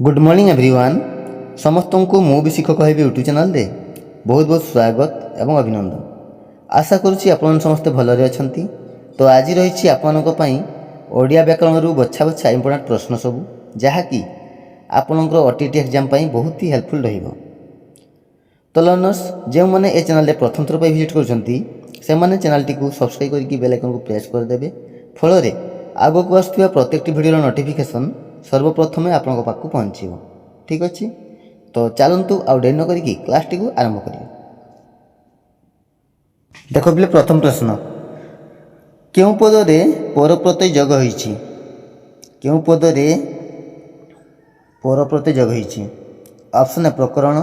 Good morning everyone. समस्त को मु भी शिक्षक कहबी यूट्यूब चैनल रे बहुत बहुत स्वागत एवं अभिनंदन। आशा करुच्ची आपण समस्ते भलरे अछंती। तो आज रही आपई ओडिया व्याकरण बछा बछा इंपोर्टाट प्रश्न सबू जहाँकि आपणकर ओटीटी एग्जाम बहुत ही हेल्पफुल रहिबो। तो लर्नर्स जो मैंने ए चैनल प्रथम थर विजिट कर चैनल टी सब्सक्राइब करके बेल आइकन को प्रेस करदे। फल आग को आसुवा प्रत्येक वीडियो नोटिफिकेशन सर्वप्रथमे आपण पाखक पहुँचो। ठीक अच्छे, तो चलतु आउ डेरी न करी क्लास टी आरंभ करिए। देख पे प्रथम प्रश्न, क्यों पदरे पर प्रत्यय जग होइछि? क्यों पदरे पर प्रत्यय जग होइछि? ऑप्शन ए प्रकरण,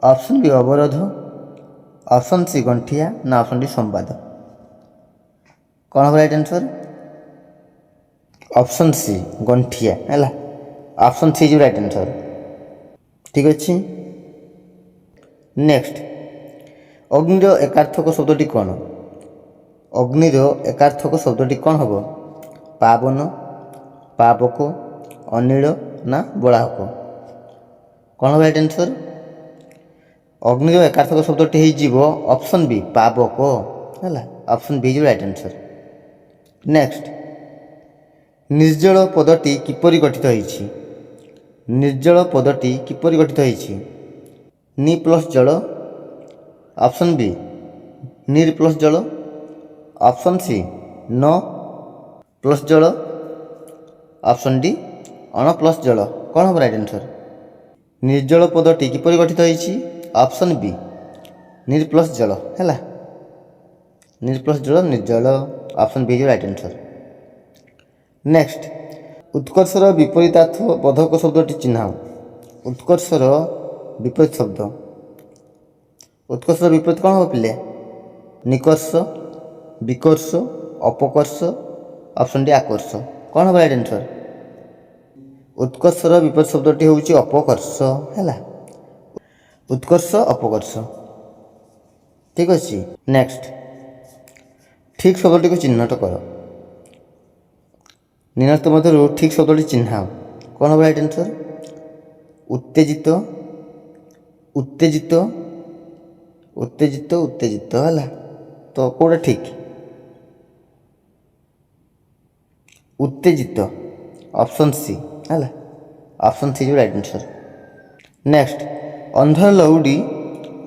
ऑप्शन बी अवरोध, ऑप्शन सी गंठिया ना ऑप्शन डी संवाद। कौन हम राइट आंसर? ऑप्शन सी गंठिया है। ऑप्शन सी जो राइट आंसर। ठीक अच्छे। नेक्स्ट, अग्निर एकार्थक शब्दटी कौन? अग्निर एकार्थक शब्दटी कौन हम? पावन, पावक, अनिल ना बलाहक? कौन हम राइट आंसर? अग्निर एकार्थक शब्दटी हो ऑप्शन बी पावक है। ऑप्शन बी जो राइट आंसर। नेक्स्ट, निर्जल पदटी किपरि गठित होइछि? निर्जल पदटी किपरि गठित होइछि? नि प्लस जल, ऑप्शन बी नीर प्लस जल, ऑप्शन सी न प्लस जल, ऑप्शन डी अण प्लस जल। कौन हम राइट आंसर? निर्जल पदटी किपरि गठित होइछि? ऑप्शन बी नीर प्लस जल है। नीर प्लस जल निर्जल, ऑप्शन बी जो राइट आंसर। नेक्स्ट, उत्कर्षर विपरीतार्थ बोधक शब्दटी चिन्हाओ। उत्कर्षर विपरीत शब्द, उत्कर्षर विपरीत कौन हम पिले? निकर्ष, विकर्ष, अपकर्ष, ऑप्शन डी आकर्ष। कौन हम राइट आंसर? उत्कर्षर विपरीत शब्दटी हूँ अपकर्ष है। उत्कर्ष अपकर्ष। ठीक अच्छे। नेक्स्ट, ठीक शब्दटी को चिन्हट कर। निम्नलिखित मध्य ठीक शब्दटी चिन्हाओ। कौन हम राइट आंसर? उत्तेजित, उत्तेजित, उत्तेजित, उत्तेजित है। तो कौटा ठीक? उत्तेजित, ऑप्शन सी है। ऑप्शन सी जो राइट आंसर। नेक्स्ट, अंधर लौड़ी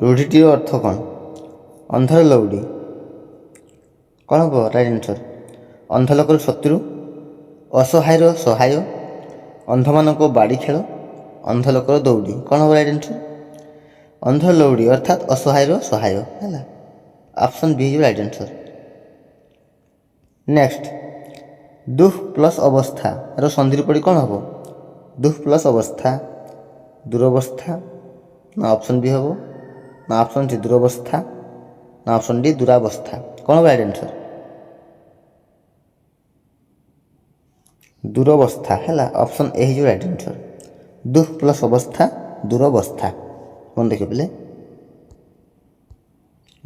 रूढ़ीटीर अर्थ कौन? अंधर लौड़ी कौन हम राइट आंसर? अंध लोकर शत्रु, असहायर सहाय, अंध मानक बाड़ी खेल, अंध लोकर दौड़ी। कौन हम राइट आंसर? अंध लौड़ी अर्थात असहायर सहाय है। ऑप्शन बी जो राइट आंसर। नेक्स्ट, दुख प्लस अवस्था रो संधि रूपटी कौन हम? दुख प्लस अवस्था दुरवस्था ना ऑप्शन बी हम ना ऑप्शन सी दुरवस्था ना ऑप्शन डी दुरावस्था। कौन हम राइट आंसर? दुरवस्था है। ऑप्शन ए जो राइट आंसर। दुख प्लस अवस्था दुरवस्था। मन देखिए पे।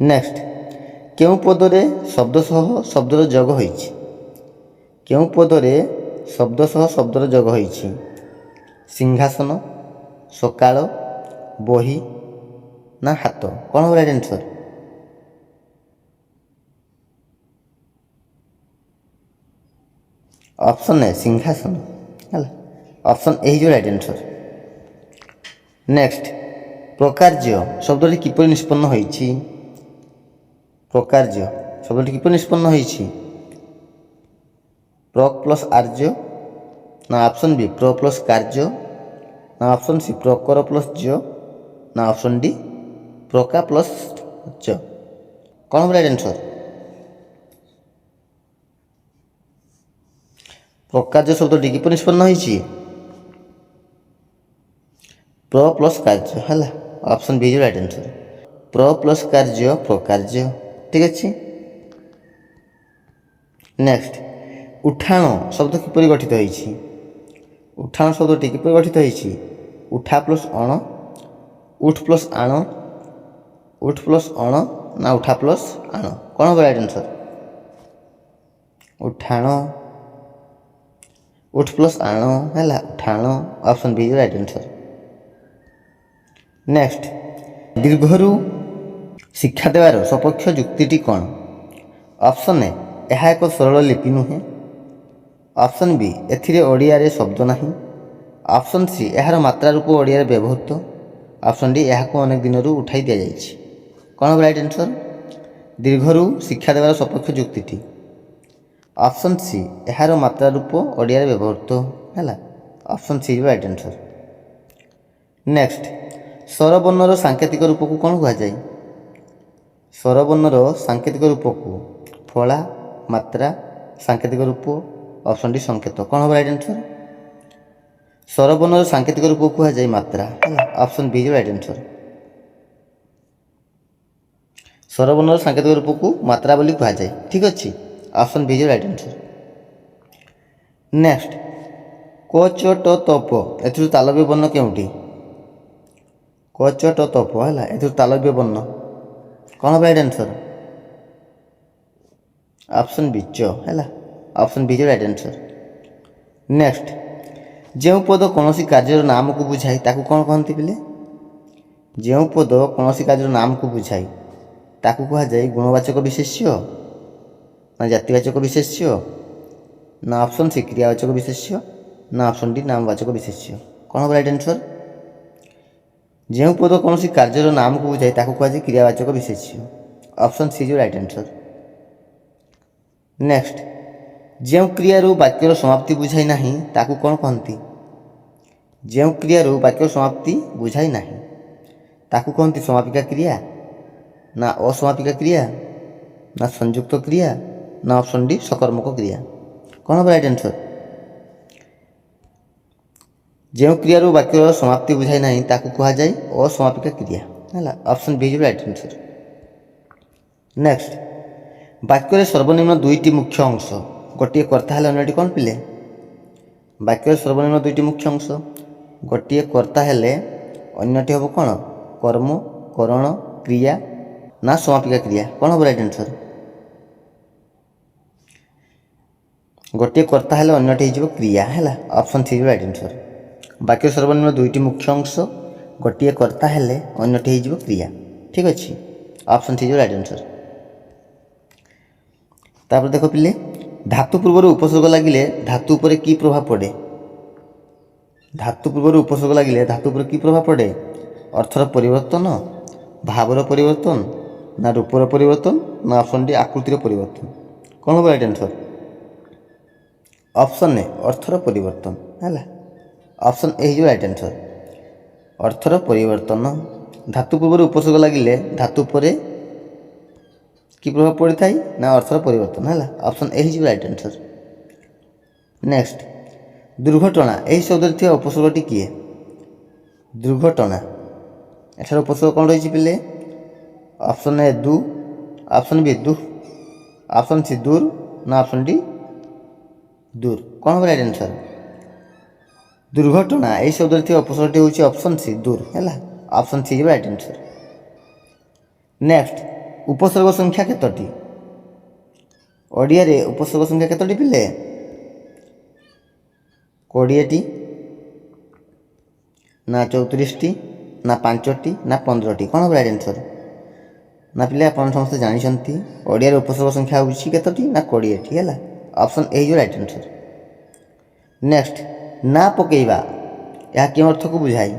नेक्स्ट, क्यों पदरे शब्द सह शब्दर जग होइछि? क्यों पदरे शब्द सह शब्दर जग होइछि? सिंहासन, सकाळ, बही ना हाथ? कौन हम राइट आंसर? ऑप्शन ए सिंहासन है। ऑप्शन ए जो राइट आंसर। नेक्स्ट, प्रकार्य शब्दटी किपरि निष्पन्न होइछि? प्रकार्य शब्दटी किपरि निष्पन्न होइछि? प्रक प्लस आर्य ना ऑप्शन बी प्र प्लस कार्य ना ऑप्शन सी प्रकर प्लस ज ना ऑप्शन डी प्रका प्लस च। कौन हम राइट आंसर? प्रकार्य शब्दटी किपरि निष्पन्न होइछि? प्र प्लस कार्य है। ऑप्शन बी जो राइट आंसर। प्र प्लस कार्य प्रकार्य। ठीक अच्छे। नेक्स्ट, उठाण शब्द किपरि गठित होइछि? उठाण शब्दटी किपरि गठित होइछि? उठा प्लस अण, उठ प्लस आण, उठ प्लस अण ना उठा प्लस आण? कौन हम राइट आंसर? उठाण। ଉଠ ପ୍ଲସ୍ ଆଣ ହେଲା ଉଠାଣ। Option B is right answer. Next, ଦୀର୍ଘରୁ ଶିକ୍ଷା ଦେବାର ସପକ୍ଷ ଯୁକ୍ତିଟି କ'ଣ? ଅପସନ୍ ଏ, ଏହା ଏକ ସରଳ ଲିପି ନୁହେଁ। ଅପସନ୍ ବି, ଏଥିରେ ଓଡ଼ିଆରେ ଶବ୍ଦ ନାହିଁ। ଅପସନ୍ ସି, ଏହାର ମାତ୍ରା ରୂପ ଓଡ଼ିଆରେ ବ୍ୟବହୃତ। ଅପସନ୍ ଡି, ଏହାକୁ ଅନେକ ଦିନରୁ ଉଠାଇ ଦିଆଯାଇଛି। କ'ଣ ହେବ ରାଇଟ୍ ଆନ୍ସର୍? ଦୀର୍ଘରୁ ଶିକ୍ଷା ଦେବାର ସପକ୍ଷ ଯୁକ୍ତିଟି। ଅପସନ୍ ସି, ଏହାର ମାତ୍ରା ରୂପ ଓଡ଼ିଆରେ ବ୍ୟବହୃତ ହେଲା। Option C right answer. Next, ସ୍ୱରବର୍ଣ୍ଣର ସାଙ୍କେତିକ ରୂପକୁ କ'ଣ କୁହାଯାଏ? ସ୍ୱରବର୍ଣ୍ଣର ସାଙ୍କେତିକ ରୂପକୁ ଫଳା, ମାତ୍ରା, ସାଙ୍କେତିକ ରୂପ। ଅପସନ୍ ଡି ସଂକେତ। କ'ଣ ହେବ ରାଇଟ୍ ଆନ୍ସର୍? ସ୍ୱରବର୍ଣ୍ଣର ସାଙ୍କେତିକ ରୂପକୁ କୁହାଯାଏ ମାତ୍ରା ହେଲା। Option B right answer. ସ୍ୱରବର୍ଣ୍ଣର ସାଙ୍କେତିକ ରୂପକୁ ମାତ୍ରା ବୋଲି କୁହାଯାଏ। ଠିକ୍ ଅଛି, option B right answer. Next, କ ଚ ଟ ତ ପ ଏଥିରୁ ତାଳବ୍ୟ ବର୍ଣ୍ଣ କେଉଁଟି? କ ଚ ଟ ତ ପ ହେଲା, ଏଥିରୁ ତାଳବ୍ୟ ବର୍ଣ୍ଣ କ'ଣ ହେବ ରାଇଟ୍ ଆନ୍ସର୍? ଅପସନ୍ ବି ଚ ହେଲା। Option B right answer. Next, ଯେଉଁ ପଦ କୌଣସି କାର୍ଯ୍ୟର ନାମକୁ ବୁଝାଏ ତାକୁ କ'ଣ କହନ୍ତି ପିଲେ? ଯେଉଁ ପଦ କୌଣସି କାର୍ଯ୍ୟର ନାମକୁ ବୁଝାଏ ତାକୁ କୁହାଯାଏ ଗୁଣବାଚକ ବିଶେଷ୍ୟ, ନା ଜାତିବାଚକ ବିଶେଷ୍ୟ, ନା ଅପସନ୍ ସି କ୍ରିୟାବାଚକ ବିଶେଷ୍ୟ, ନା ଅପସନ୍ ଡି ନାମବାଚକ ବିଶେଷ୍ୟ। କ'ଣ ହେବ ରାଇଟ୍ ଆନ୍ସର୍? ଯେଉଁ ପଦ କୌଣସି କାର୍ଯ୍ୟର ନାମକୁ ବୁଝାଏ ତାକୁ କୁହାଯାଏ କ୍ରିୟାବାଚକ ବିଶେଷ୍ୟ। Option C right answer. Next, ଯେଉଁ କ୍ରିୟାରୁ ବାକ୍ୟର ସମାପ୍ତି ବୁଝାଇ ନାହିଁ ତାକୁ କ'ଣ କହନ୍ତି? ଯେଉଁ କ୍ରିୟାରୁ ବାକ୍ୟର ସମାପ୍ତି ବୁଝାଇ ନାହିଁ ତାକୁ କହନ୍ତି ସମାପିକା କ୍ରିୟା, ନା ଅସମାପିକା କ୍ରିୟା, ନା ସଂଯୁକ୍ତ କ୍ରିୟା, ନା ଅପସନ୍ ଡି ସକର୍ମକ କ୍ରିୟା। କ'ଣ ହେବ ରାଇଟ୍ ଆନ୍ସର୍? ଯେଉଁ କ୍ରିୟାରୁ ବାକ୍ୟର ସମାପ୍ତି ବୁଝାଇ ନାହିଁ ତାକୁ କୁହାଯାଏ ଅସମାପିକା କ୍ରିୟା ହେଲା। Option B right answer. Next, ବାକ୍ୟରେ ସର୍ବନିମ୍ନ ଦୁଇଟି ମୁଖ୍ୟ ଅଂଶ, ଗୋଟିଏ କର୍ତ୍ତା ହେଲେ ଅନ୍ୟଟି କ'ଣ ପିଲେ? ବାକ୍ୟରେ ସର୍ବନିମ୍ନ ଦୁଇଟି ମୁଖ୍ୟ ଅଂଶ, ଗୋଟିଏ କର୍ତ୍ତା ହେଲେ ଅନ୍ୟଟି ହେବ କ'ଣ? କର୍ମ, କରଣ, କ୍ରିୟା, ନା ସମାପିକା କ୍ରିୟା। କ'ଣ ହେବ ରାଇଟ୍ ଆନ୍ସର୍? ଗୋଟିଏ କର୍ତ୍ତା ହେଲେ ଅନ୍ୟଟି ହେଇଯିବ କ୍ରିୟା ହେଲା। Option C right answer. ବାକ୍ୟ ସର୍ବନିମ୍ନ ଦୁଇଟି ମୁଖ୍ୟ ଅଂଶ, ଗୋଟିଏ କର୍ତ୍ତା ହେଲେ ଅନ୍ୟଟି ହେଇଯିବ କ୍ରିୟା। ଠିକ୍ ଅଛି, ଅପସନ୍ ସି ରାଇଟ୍ ଆନ୍ସର୍। ତାପରେ ଦେଖ ପିଲେ, ଧାତୁ ପୂର୍ବରୁ ଉପସର୍ଗ ଲାଗିଲେ ଧାତୁ ଉପରେ କି ପ୍ରଭାବ ପଡ଼େ? ଧାତୁ ପୂର୍ବରୁ ଉପସର୍ଗ ଲାଗିଲେ ଧାତୁ ଉପରେ କି ପ୍ରଭାବ ପଡ଼େ? ଅର୍ଥର ପରିବର୍ତ୍ତନ, ଭାବର ପରିବର୍ତ୍ତନ, ନା ରୂପର ପରିବର୍ତ୍ତନ, ନା ଅପସନ୍ ଡି ଆକୃତିର ପରିବର୍ତ୍ତନ। କ'ଣ ହେବ ରାଇଟ୍ ଆନ୍ସର୍? ଅପସନ୍ ଏ ଅର୍ଥର ପରିବର୍ତ୍ତନ ହେଲା। ଅପସନ୍ ଏ ହେଇଯିବ ରାଇଟ୍ ଆନ୍ସର୍। ଅର୍ଥର ପରିବର୍ତ୍ତନ। ଧାତୁ ପୂର୍ବରୁ ଉପସର୍ଗ ଲାଗିଲେ ଧାତୁ ଉପରେ କି ପ୍ରଭାବ ପଡ଼ିଥାଏ? ନା ଅର୍ଥର ପରିବର୍ତ୍ତନ ହେଲା। ଅପସନ୍ ଏ ହେଇଯିବ ରାଇଟ୍ ଆନ୍ସର୍। ନେକ୍ସଟ, ଦୁର୍ଘଟଣା ଏହି ଶବ୍ଦରେ ଥିବା ଉପସର୍ଗଟି କିଏ? ଦୁର୍ଘଟଣା, ଏଠାର ଉପସର୍ଗ କ'ଣ ରହିଛି ପିଲେ? ଅପସନ୍ ଏ ଦୁ, ଅପସନ୍ ବି ଦୁ, ଅପସନ୍ ସି ଦୂର, ନା ଅପସନ୍ ଡି ଦୂର। କ'ଣ ହେବ ରାଇଟ୍ ଆନ୍ସର୍? ଦୁର୍ଘଟଣା ଏହି ଶବ୍ଦରେ ଥିବା ଉପସର୍ଗଟି ହେଉଛି ଅପସନ୍ ସି ଦୂର ହେଲା। ଅପସନ୍ ସି ହେଇଯିବ ରାଇଟ୍ ଆନ୍ସର୍। ନେକ୍ସଟ, ଉପସର୍ଗ ସଂଖ୍ୟା କେତୋଟି? ଓଡ଼ିଆରେ ଉପସର୍ଗ ସଂଖ୍ୟା କେତୋଟି ପିଲେ? 20ଟି, ନା 34ଟି, ନା 5ଟି, ନା 15ଟି। କ'ଣ ହେବ ରାଇଟ୍ ଆନ୍ସର୍? ନା ପିଲେ ଆପଣ ସମସ୍ତେ ଜାଣିଛନ୍ତି ଓଡ଼ିଆରେ ଉପସର୍ଗ ସଂଖ୍ୟା ହେଉଛି କେତୋଟି? ନା 20ଟି ହେଲା। ଅପସନ୍ ଏ ହେଇଯିବ ରାଇଟ୍ ଆନ୍ସର୍। ନେକ୍ସଟ, ନା ପକାଇବା ଏହା କେଉଁ ଅର୍ଥକୁ ବୁଝାଏ?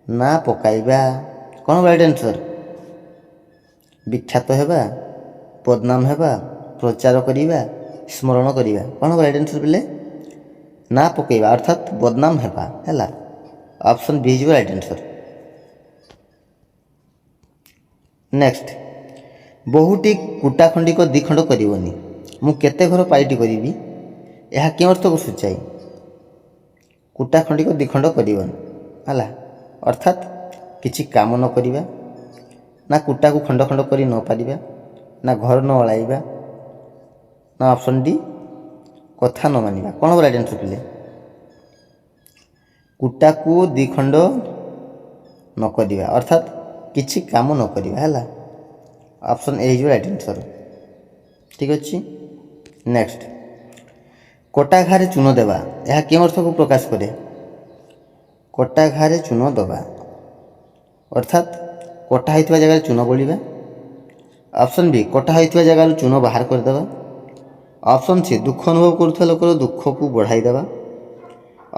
ନା ପକାଇବା କ'ଣ ହେବ ରାଇଟ୍ ଆନ୍ସର୍? ବିଖ୍ୟାତ ହେବା, ବଦନାମ ହେବା, ପ୍ରଚାର କରିବା, ସ୍ମରଣ କରିବା। କ'ଣ ହେବ ରାଇଟ୍ ଆନ୍ସର୍ ପିଲେ? ନା ପକାଇବା ଅର୍ଥାତ୍ ବଦନାମ ହେବା ହେଲା। ଅପସନ୍ ବି ହେଇଯିବ ରାଇଟ୍ ଆନ୍ସର୍। ନେକ୍ସଟ, ବହୁଟି କୁଟା ଖଣ୍ଡିକ ଦ୍ୱିଖଣ୍ଡ କରିବନି, ମୁଁ କେତେ ଘର ପାଇଟି କରିବି, ଏହା କେଉଁ ଅର୍ଥକୁ ସୂଚାଏ? କୁଟା ଖଣ୍ଡିକ ଦ୍ୱିଖଣ୍ଡ କରିବନି ହେଲା, ଅର୍ଥାତ୍ କିଛି କାମ ନ କରିବା, ନା କୁଟାକୁ ଖଣ୍ଡ ଖଣ୍ଡ କରି ନ ପାରିବା, ନା ଘର ନ ଓଳାଇବା, ନା ଅପସନ୍ ଡି କଥା ନ ମାନିବା। କ'ଣ ହେବ ରାଇଟ୍ ଆନ୍ସର୍ ପିଲେ? କୁଟାକୁ ଦ୍ୱିଖଣ୍ଡ ନ କରିବା ଅର୍ଥାତ୍ କିଛି କାମ ନ କରିବା ହେଲା। ଅପସନ୍ ଏ ହେଇଯିବ ରାଇଟ୍ ଆନ୍ସର୍। ଠିକ୍ ଅଛି। ନେକ୍ସଟ, କଟା ଘାରେ ଚୂନ ଦେବା ଏହା କେଉଁ ଅର୍ଥକୁ ପ୍ରକାଶ କରେ? କଟା ଘାରେ ଚୂନ ଦେବା ଅର୍ଥାତ୍ କଟା ହୋଇଥିବା ଜାଗାରେ ଚୂନ ବୋଳିବା। ଅପସନ୍ ବି କଟା ହୋଇଥିବା ଜାଗାରୁ ଚୂନ ବାହାର କରିଦେବା। ଅପସନ୍ ସି ଦୁଃଖ ଅନୁଭବ କରୁଥିବା ଲୋକର ଦୁଃଖକୁ ବଢ଼ାଇ ଦେବା।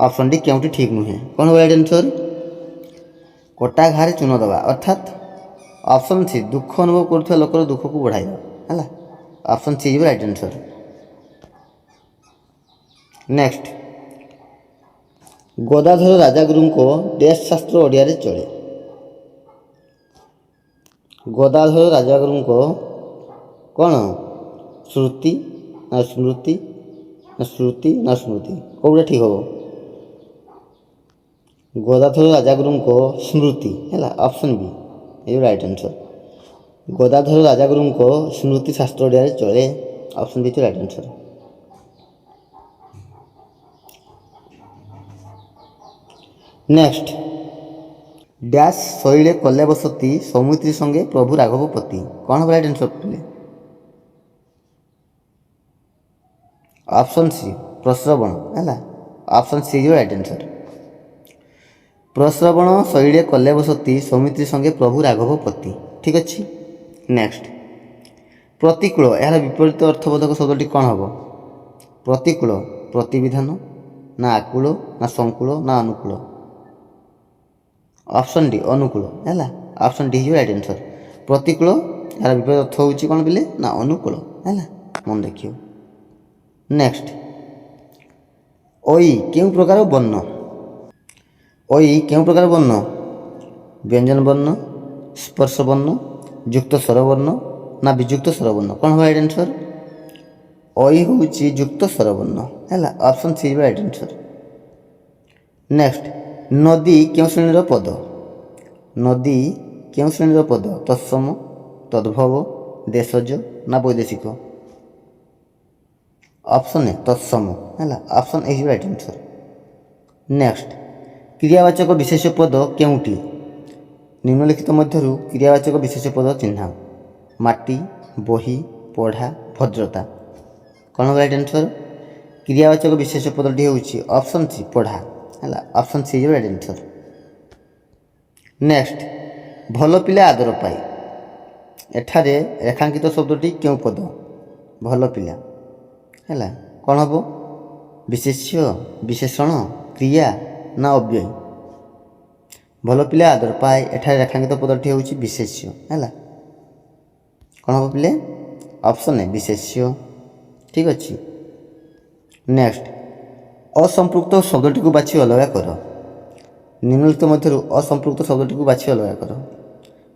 ଅପସନ୍ ଡି କେଉଁଟି ଠିକ୍ ନୁହେଁ। କ'ଣ ହେବ ରାଇଟ୍ ଆନ୍ସର୍? କଟା ଘାରେ ଚୂନ ଦେବା ଅର୍ଥାତ୍ ଅପସନ୍ ସି ଦୁଃଖ ଅନୁଭବ କରୁଥିବା ଲୋକର ଦୁଃଖକୁ ବଢ଼ାଇ ଦେବା ହେଲା। ଅପସନ୍ ସି ଯିବ ରାଇଟ୍ ଆନ୍ସର୍। ନେକ୍ସଟ, ଗଦାଧର ରାଜାଗୁରୁଙ୍କ ଡ୍ୟାସ୍ ଶାସ୍ତ୍ର ଓଡ଼ିଆରେ ଚଳେ? ଗଦାଧର ରାଜାଗୁରୁଙ୍କ କ'ଣ ଶ୍ରୁତି ନା ସ୍ମୃତି ନା ଶ୍ରୁତି ନା ସ୍ମୃତି କେଉଁଟା ଠିକ୍ ହେବ? ଗଦାଧର ରାଜାଗୁରୁଙ୍କ ସ୍ମୃତି ହେଲା। ଅପସନ୍ ବି ଏ ରାଇଟ୍ ଆନ୍ସର୍। ଗଦାଧର ରାଜାଗୁରୁଙ୍କ ସ୍ମୃତି ଶାସ୍ତ୍ର ଓଡ଼ିଆରେ ଚଳେ। Option B right answer. Next, dash ଶୈଳେ କଲେ ବସତି ସୌମିତ୍ରୀ ସଙ୍ଗେ ପ୍ରଭୁ ରାଘବପତି କ'ଣ ହେବ ରାଇଟ୍ ଆନ୍ସର୍? ଅପସନ୍ ସି ପ୍ରଶ୍ରବଣ ହେଲା। ଅପସନ୍ ସି ଯିବ ରାଇଟ୍ ଆନ୍ସର୍। ପ୍ରଶ୍ରବଣ ଶୈଳେ କଲେ ବସତି ସୌମିତ୍ରୀ ସଙ୍ଗେ ପ୍ରଭୁ ରାଘବପତି ଠିକ୍ ଅଛି। ନେକ୍ସଟ, ପ୍ରତିକୂଳ ଏହାର ବିପରୀତ ଅର୍ଥବୋଧକ ଶବ୍ଦଟି କ'ଣ ହେବ? ପ୍ରତିକୂଳ ପ୍ରତିବିଧାନ ନା ଆକୁଳ ନା ସଂକୁଳ ନା ଅନୁକୂଳ? ଅପସନ୍ ଡି ଅନୁକୂଳ ହେଲା। ଅପସନ୍ ଡି ଯିବ ରାଇଟ୍ ଆନ୍ସର୍। ପ୍ରତିକୂଳ ଏହାର ବିପରୀତ ଅର୍ଥ ହେଉଛି କ'ଣ ପିଲେ ନା ଅନୁକୂଳ ହେଲା, ମନେ ରଖିବ। ନେକ୍ସଟ, ଐ କେଉଁ ପ୍ରକାର ବର୍ଣ୍ଣ? ଐ କେଉଁ ପ୍ରକାର ବର୍ଣ୍ଣ? ବ୍ୟଞ୍ଜନ ବର୍ଣ୍ଣ, ସ୍ପର୍ଶ ବର୍ଣ୍ଣ, ଯୁକ୍ତ ସ୍ୱର ବର୍ଣ୍ଣ ନା ବିଯୁକ୍ତ ସ୍ୱର ବର୍ଣ୍ଣ? କ'ଣ ହେବ ରାଇଟ୍ ଆନ୍ସର୍? ଐ ହେଉଛି ଯୁକ୍ତ ସ୍ୱର ବର୍ଣ୍ଣ ହେଲା। Option C right answer. Next, ନଦୀ କେଉଁ ଶ୍ରେଣୀର ପଦ? ନଦୀ କେଉଁ ଶ୍ରେଣୀର ପଦ? ତତ୍ସମ, ତଦ୍ଭବ, ଦେଶଜ ନା ବୈଦେଶିକ? ଅପସନ୍ ଏ ତତ୍ସମ ହେଲା। Option A right answer. Next, କ୍ରିୟାବାଚକ ବିଶେଷ୍ୟ ପଦ କେଉଁଟି? ନିମ୍ନଲିଖିତ ମଧ୍ୟରୁ କ୍ରିୟାବାଚକ ବିଶେଷ୍ୟ ପଦ ଚିହ୍ନାଅ। ମାଟି, ବହି, ପଢ଼ା, ଭଦ୍ରତା। କ'ଣ ହେବ ରାଇଟ୍ ଆନ୍ସର୍? କ୍ରିୟାବାଚକ ବିଶେଷ୍ୟ ପଦଟି ହେଉଛି ଅପସନ୍ ସି ପଢ଼ା ହେଲା। Option C right answer. Next, ଭଲ ପିଲା ଆଦର ପାଏ ଏଠାରେ ରେଖାଙ୍କିତ ଶବ୍ଦଟି କେଉଁ ପଦ? ଭଲ ପିଲା ହେଲା। କ'ଣ ହେବ? ବିଶେଷ୍ୟ, ବିଶେଷଣ, କ୍ରିୟା ନା ଅବ୍ୟୟ? ଭଲ ପିଲା ଆଦର ପାଏ ଏଠାରେ ରେଖାଙ୍କିତ ପଦଟି ହେଉଛି ବିଶେଷ୍ୟ ହେଲା। କ'ଣ ହେବ ପିଲେ? ଅପସନ୍ ଏ ବିଶେଷ୍ୟ ଠିକ୍ ଅଛି। ନେକ୍ସଟ, ଅସମ୍ପୃକ୍ତ ଶବ୍ଦଟିକୁ ବାଛି ଅଲଗା କର। ନିମ୍ନଲିଖିତ ମଧ୍ୟରୁ ଅସମ୍ପୃକ୍ତ ଶବ୍ଦଟିକୁ ବାଛି ଅଲଗା କର।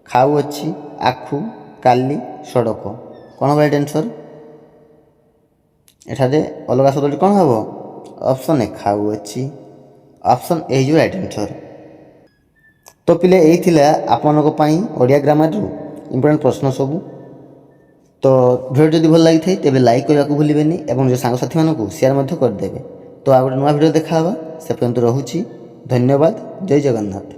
ଖାଉଅଛି, ଆଖୁ, କାଲି, ସଡ଼କ। କ'ଣ ହେବ ରାଇଟ୍ ଆନ୍ସର୍? ଏଠାରେ ଅଲଗା ଶବ୍ଦଟି କ'ଣ ହେବ? Option A ଖାଉଅଛି। ଅପସନ୍ ଏ ଯିବ ରାଇଟ୍ ଆନ୍ସର୍। ତ ପିଲେ ଏଇ ଥିଲା ଆପଣଙ୍କ ପାଇଁ ଓଡ଼ିଆ ଗ୍ରାମାରରୁ ଇମ୍ପୋର୍ଟାଣ୍ଟ ପ୍ରଶ୍ନ ସବୁ। ତ ଭିଡ଼ିଓ ଯଦି ଭଲ ଲାଗିଥାଏ ତେବେ ଲାଇକ୍ କରିବାକୁ ଭୁଲିବେନି ଏବଂ ନିଜ ସାଙ୍ଗସାଥିମାନଙ୍କୁ ସେୟାର ମଧ୍ୟ କରିଦେବେ। ତ ଆଉ ଗୋଟେ ନୂଆ ଭିଡ଼ିଓ ଦେଖା ହେବା। ସେ ପର୍ଯ୍ୟନ୍ତ ରହୁଛି। ଧନ୍ୟବାଦ। ଜୟ ଜଗନ୍ନାଥ।